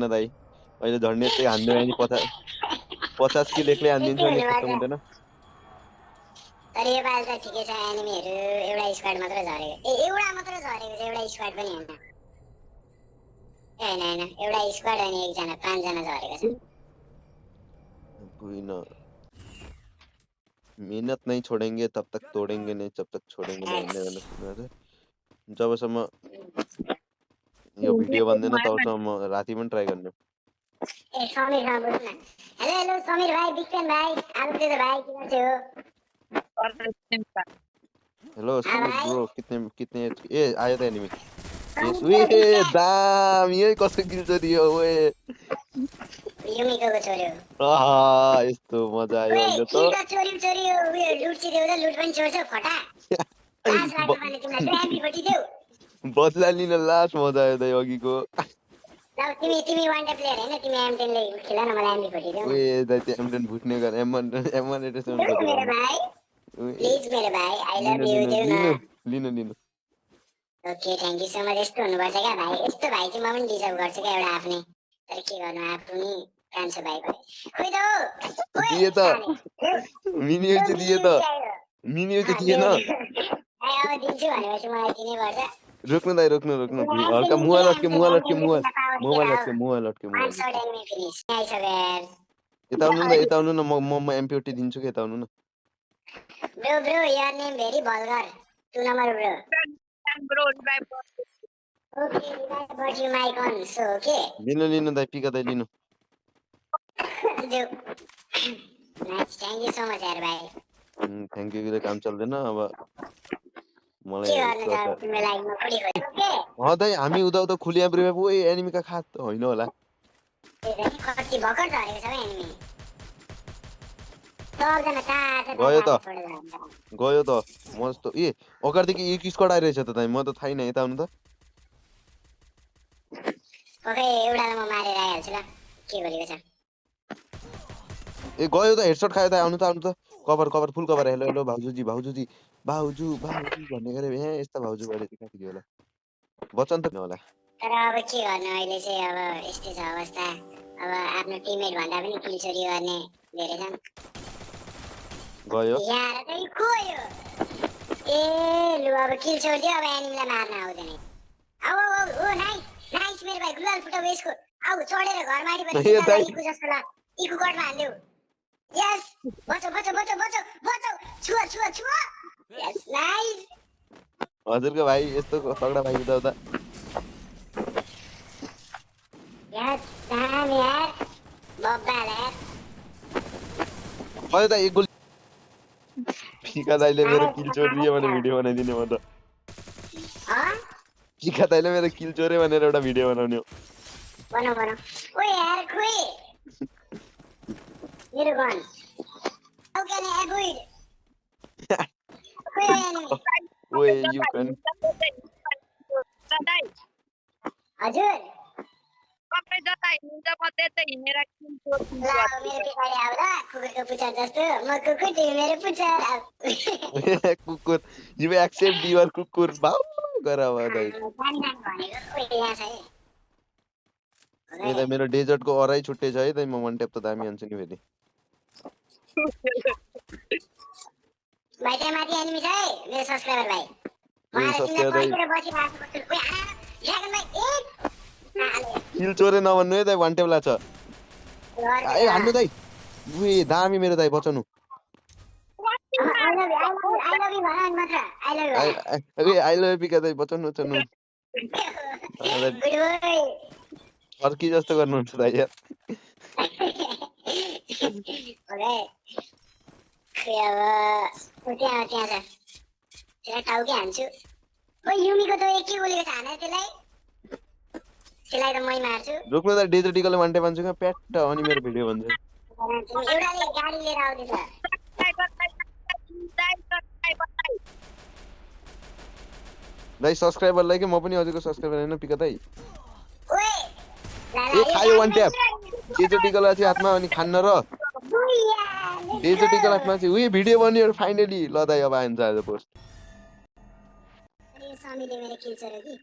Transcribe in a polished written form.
न दाइ अहिले झन्डै यस्तै हान्दियो भने 50 किल एक्लै हानिदिन्छु भने खत्तम हुँदैन तर यो पाल त ठिकै छ एनिमीहरु एउटा स्क्वाड मात्र झरेको एउटा मात्र झरेको छ एउटा स्क्वाड पनि हैन हैन एउटा स्क्वाड अनि एकजना 5 जना झरेको छ कोई न मेहनत नहीं छोडेंगे तब तक तोडेंगे नहीं जब तक छोडेंगे नहीं भन्ने गर्न सुनेको छ जबसम्म यो भिडियो बन्दैन तबसम्म म राति पनि ट्राई गर्ने ए समीर सँग बोल्नु न हेलो हेलो समीर भाइ बिग फैन भाइ आलु दे भाइ के गर्छ हो हेलो समीर ब्रो कितने ए आयो त एनिमी यस वे दाम यही कसको किल चोरी हो ओए युमिको छोरी हो आहा यस्तो मजा आयो अहिले त किल चोरी चोरी हो उयो लुट चाहिँ देऊ लुट पनि छोड्छ फटा लास लाग्यो भने तिमीलाई ड्यामी पटी देऊ बदला लिन लास्ट मजा आयो त अघिको ल तिमी वान डे प्लेयर हैन तिमी M10 ले खेला न मलाई एमबी पटी देऊ ओए दाइ त्यो M10 भुट्ने गर M1 एटेसन पटी मेरो भाइ प्लिज मेरो भाइ आई लभ यु देऊ न लिनु okay thank you so much यस्तो हुनुपर्छ क्या भाइ यस्तो भाइ चाहिँ म पनि डिजर्भ गर्छु क्या एउटा आफ्नै तर के गर्नु आफू नि कान्छो भाइ भयो खोइ त दिए त मिनियो चाहिँ दिए त मिनियो चाहिँ दिएन अब दिन्छु भनेपछि मलाई दिनै पर्छ रोक्नु दाइ रोक्नु हल्का मुहा लट्के यता आउनु न म एमपीओटी दिन्छु कि यता आउनु न bro your name very vulgar 2 number bro okay but you mic on so okay लिनु दाइ पिका दाइ लिनु nice thank you so much यार भाइ थ्यांक यू काम चल्दैन अब मलाई दाइ हामी उता खुलिया ब्रेमा ओए एनिमीका खात होइन होला कति भर्खर झरेको छ एनिमी गयो त मस्त ए अगाडिदेखि एक स्क्वाड आइरहेछ त दाइ म त थाहै न यता आउनु त ओके एउटालाई म मारेर आइहाल्छु ल के बोलेको छ ए गयो त हेडशट खायो त आउनु त कभर फुल कभर हेलो भाउजूजी भाउजू भन्ने गरे ए यस्ता भाउजू गरे कति होला बच्चन त होला तर अब के गर्नु अहिले चाहिँ अब यस्तै छ अवस्था अब आफ्नो टिममेट भन्दा पनि किल चोरी गर्ने धेरै छन् गयो यार चाहिँ गयो ए लु अब किल छोड्दियो अब एनिमीलाई मार्न आउँदैन आउ ओ नाइस मेरो भाइ गुलाल फुटाउ यसको आउ चढेर घर माथि पनि इको जस्तो ल इको गडमा हाल्देऊ यस बचाउ छुआ यस नाइस हजुरको भाइ यस्तो तगडा भाइ उता यस दाम यार बब्बाल यार भयो त एक गोली फिका दाइले मेरो किल चोरियो भने भिडियो बनाइदिने म त फिका दाइले मेरो किल चोरे भनेर एउटा भिडियो बनाउने हो बनाऊ ओ यार खोइ मेरो gun how can I avoid ओए यु क्यान हजुर कतै जता हिँड्छ म त्यतै हिँडेर किन्छु मेरो पिछाडी आऊ ल कुकुरको पुच्छर जस्तो म कुकुर तिमी मेरो पुच्छर कुकुर यु एक्सेप्ट युर कुकुर बाउ गर अब दाइ ए दाइ मेरो डेजर्टको अराइ छुट्टै छ है दाइ म वन ट्याप त दामी हान्छु नि फेरि भाइ त्यहाँ माथि एनिमी छ है मेरो सब्स्क्राइबर भाइ किल चोरे नभन्नु है दाइ वान ट्याप लाग्छ ए हान्नु दाइ उए दामी मेरो दाइ बचाउनु आई लभ पिका दाइ बचाउनु अर्की जस्तो गर्नुहुन्छ दाइ यार टाउके हान्छु ओ युमीको त एक के बोलेको छ हाने त्यसलाई त मै मार्छु रोक्नु त डेजर्टिकले वान ट्याप हान्छु प्याट अनि मेरो भिडियो भन्छ एउटाले गाडी लिएर आउँदैछ दाइ सब्स्क्राइबरलाई के म पनि हजुरको सब्स्क्राइबर हैन पिका दाइ ओए ए खायो वान ट्याप डेजर्टिकल चाहिँ हातमा अनि खान्न र डेजर्टिकल हातमा चाहिँ उही भिडियो बन्यो फाइनली ल दाइ अब आइन्छ आज पोस्ट ए समीले मेरो किल चोर्यो कि